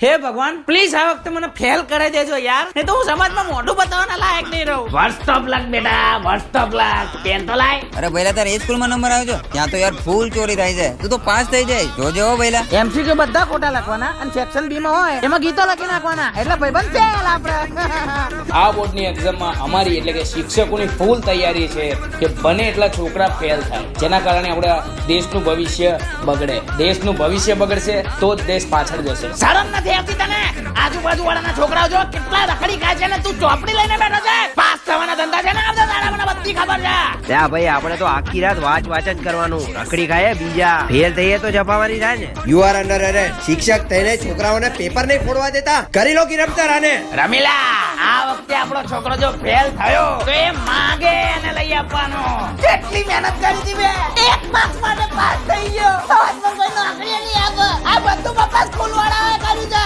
હે ભગવાન પ્લીઝ આ વખતે મને ફેલ કરી દેજો યાર, નહીં તો હું સમાજમાં મોઢું બતાવવાના લાયક નહીં રહું. વર્સ્ટ ઓફ લક બેટા, વર્સ્ટ ઓફ લક. પેન તો લાય. અરે ભઈલા તારે એ સ્કૂલમાં નંબર આવ્યો છે? ત્યાં તો યાર ફૂલ ચોરી થાય છે. તું તો પાસ થઈ જાય. જોજે હો ભઈલા. MCQ બધા ખોટા લખવાના અને સેક્શન બી માં હોય એમાં ગીતો લખી નાખવાના, એટલે ભાઈબંધ ફેલ આપણે. આ બોર્ડની એક્ઝામમાં અમારી એટલે કે શિક્ષકોની ફૂલ તૈયારી છે કે બને એટલા છોકરા ફેલ થાય, જેના કારણે આપણા દેશનું ભવિષ્ય બગડે. દેશનું ભવિષ્ય બગડશે તો જ દેશ પાછળ જશે. શરમ નથી આવતી તને? આજુબાજુ વાળાના છોકરાઓ જો કેટલા રખડી ખાય છે ને તું ચોપડી લઈને બેઠો છે. પાસ થવાના ધંધા છે ને આપણા દાડા, મને બધી ખબર છે. ત્યાં ભાઈ આપણે તો આખી રાત વાંચ જ કરવાનું. રખડી ખાય બીજા, ફેલ થઈએ તો જપાવાની થાય ને. You are under arrest. શિક્ષક થઈને છોકરાઓને પેપર નહીં ફોડવા દેતા. કરી લો ગિરફ્તાર આને. રમીલા, આ વખતે આપણો છોકરો જો ફેલ થયો તો એ માંગે અને લઈ આપવાનો. કેટલી મહેનત કરી હતી બે, એક માર્ક્સ માટે પાસ થઈ ગયો. સમાજમાં કોઈ નોકરી નહીં આપે. આ બધું પપ્પા સ્કૂલ વાળાએ કર્યું છે.